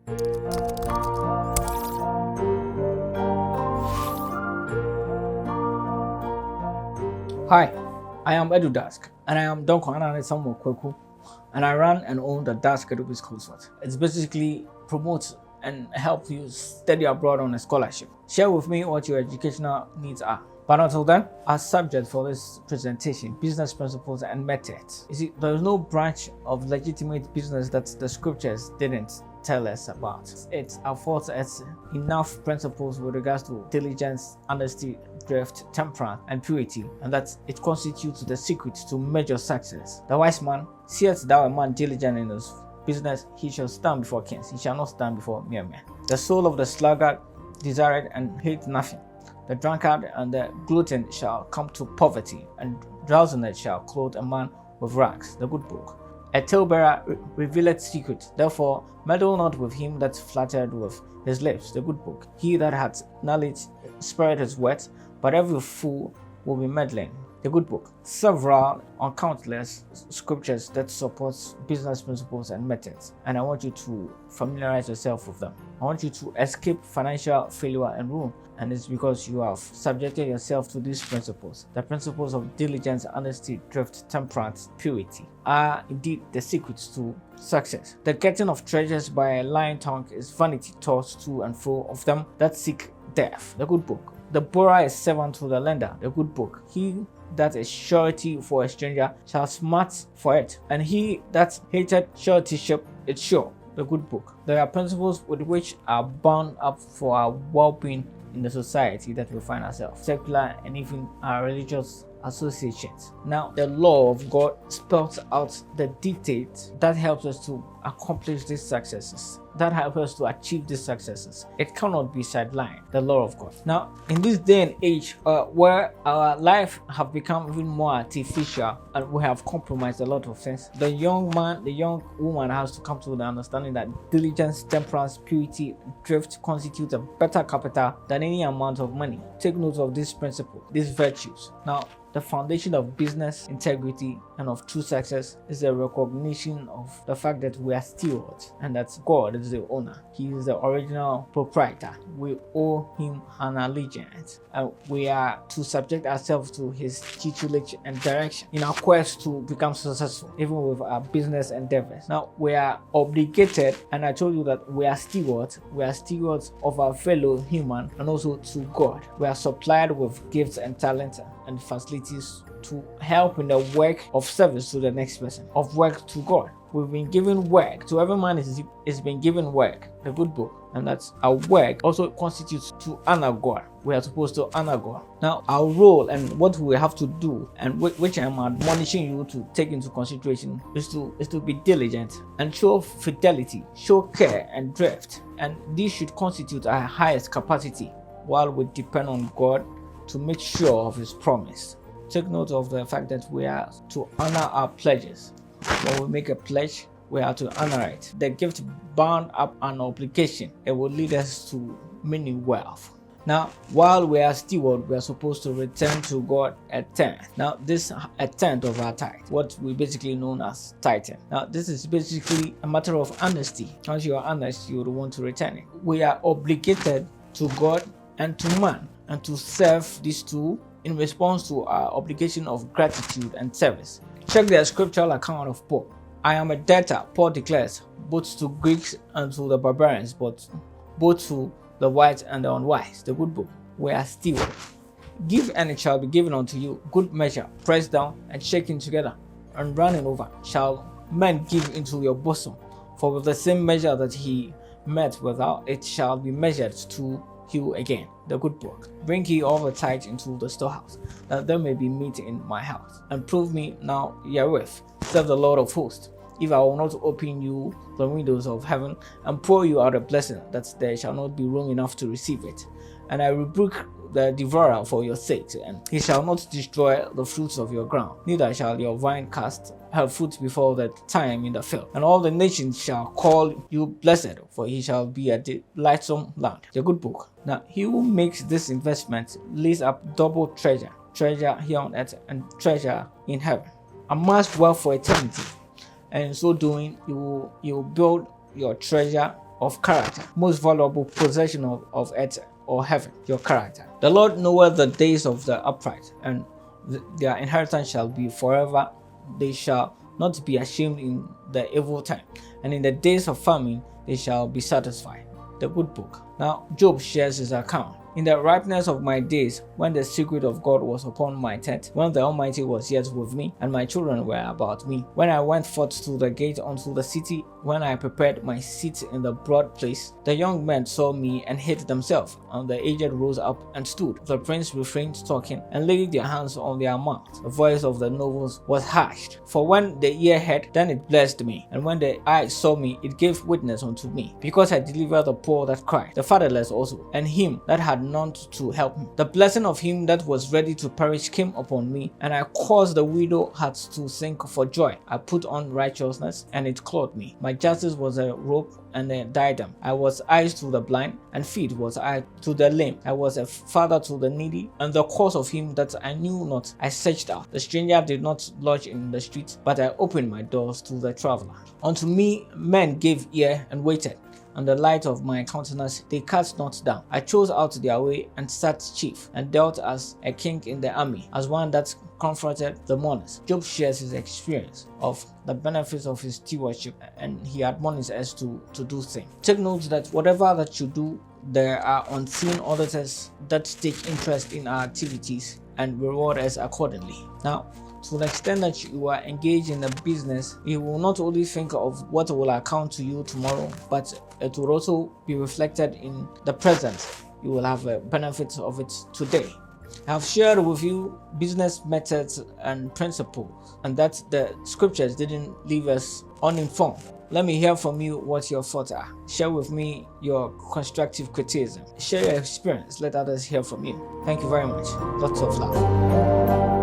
Hi, I am EduDask, and I am Donko Samuel Kweku, and I run and own the DASK EduBiz Consult. It's basically promote and help you study abroad on a scholarship. Share with me what your educational needs are. But until then, our subject for this presentation, business principles and methods. You see, there is no branch of legitimate business that the scriptures didn't tell us about. It affords us enough principles with regards to diligence, honesty, thrift, temperance, and purity, and that it constitutes the secret to major success. The wise man, seest thou a man diligent in his business, he shall stand before kings, he shall not stand before mere men. The soul of the sluggard desireth and hate nothing. The drunkard and the glutton shall come to poverty, and drowsiness shall clothe a man with rags. The good book. A talebearer revealeth secret, therefore meddle not with him that flattered with his lips. The good book. He that hath knowledge spareth his words, but every fool will be meddling. The good book. Several countless scriptures that supports business principles and methods, and I want you to familiarize yourself with them. I want you to escape financial failure and ruin, and it's because you have subjected yourself to these principles. The principles of diligence, honesty, thrift, temperance, purity are indeed the secrets to success. The getting of treasures by a lying tongue is vanity tossed to and fro of them that seek death. The good book. The borrower is servant to the lender. The good book. He that is surety for a stranger shall smart for it, and he that hated suretyship is sure. The good book. There are principles with which are bound up for our well-being in the society that we find ourselves, secular and even our religious associations. Now, the law of God spells out the dictates that helps us to accomplish these successes, that helps us to achieve these successes. It cannot be sidelined, the law of God. Now, in this day and age where our life have become even more artificial and we have compromised a lot of things, the young man, the young woman has to come to the understanding that diligence, temperance, purity, thrift constitute a better capital than any amount of money. Take note of this principle, these virtues. Now, the foundation of business integrity and of true success is a recognition of the fact that we are stewards and that God is the owner. He is the original proprietor. We owe him an allegiance, and we are to subject ourselves to his tutelage and direction in our quest to become successful, even with our business endeavors. Now, we are obligated, and I told you that we are stewards. We are stewards of our fellow human and also to God. We are supplied with gifts and talents and facilities to help in the work of service to the next person, of work to God. We've been given work. To every man is been given work, the good book, and that's our work also constitutes to honor God. We are supposed to honor God. Now, our role and what we have to do, and which I'm admonishing you to take into consideration, is to be diligent and show fidelity, show care and drift, and this should constitute our highest capacity, while we depend on God to make sure of his promise. Take note of the fact that we are to honor our pledges. When we make a pledge, we are to honor it. The gift bound up an obligation. It will lead us to many wealth. Now, while we are steward, we are supposed to return to God a tenth. Now, this a tenth of our tithe, what we basically known as tithing. Now, this is basically a matter of honesty. Once you are honest, you would want to return it. We are obligated to God and to man, and to serve these two in response to our obligation of gratitude and service. Check the scriptural account of Paul. I am a debtor, Paul declares, both to Greeks and to the barbarians, but both to the wise and the unwise. The good book. We are stewards. Give and it shall be given unto you, good measure, pressed down and shaken together, and running over, shall men give into your bosom. For with the same measure that he met without, it shall be measured to you again. The good book. Bring ye all the tithe into the storehouse, that there may be meat in my house, and prove me now herewith, saith the Lord of hosts, if I will not open you the windows of heaven and pour you out a blessing, that there shall not be room enough to receive it. And I rebuke the devourer for your sake, and he shall not destroy the fruits of your ground, neither shall your vine cast her fruit before the time in the field. And all the nations shall call you blessed, for he shall be a delightsome land. The good book. Now, he who makes this investment lays up double treasure here on earth and treasure in heaven. Amass wealth for eternity, and in so doing, you will build your treasure of character, most valuable possession of earth or heaven, your character. The Lord knoweth the days of the upright, and their inheritance shall be forever. They shall not be ashamed in the evil time, and in the days of famine they shall be satisfied. The good book. Now Job shares his account. In the ripeness of my days, when the secret of God was upon my tent, when the Almighty was yet with me, and my children were about me, when I went forth to the gate unto the city, when I prepared my seat in the broad place, the young men saw me and hid themselves, and the aged rose up and stood. The prince refrained talking, and laid their hands on their mouths. The voice of the nobles was hushed. For when the ear heard, then it blessed me, and when the eye saw me, it gave witness unto me, because I delivered the poor that cried, the fatherless also, and him that had none to help him. The blessing of him that was ready to perish came upon me, and I caused the widow heart to sing for joy. I put on righteousness, and it clothed me. My justice was a robe and a diadem. I was eyes to the blind, and feet was I to the lame. I was a father to the needy, and the cause of him that I knew not I searched out. The stranger did not lodge in the street, but I opened my doors to the traveler. Unto me men gave ear and waited, and the light of my countenance they cast not down. I chose out their way and sat chief, and dealt as a king in the army, as one that comforted the mourners. Job shares his experience of the benefits of his stewardship, and he admonishes us to do things. Take note that whatever that you do, there are unseen auditors that take interest in our activities and reward us accordingly. Now, to the extent that you are engaged in a business, you will not only think of what will account to you tomorrow, but it will also be reflected in the present. You will have a benefit of it today. I have shared with you business methods and principles, and that the scriptures didn't leave us uninformed. Let me hear from you what your thoughts are. Share with me your constructive criticism. Share your experience. Let others hear from you. Thank you very much. Lots of love.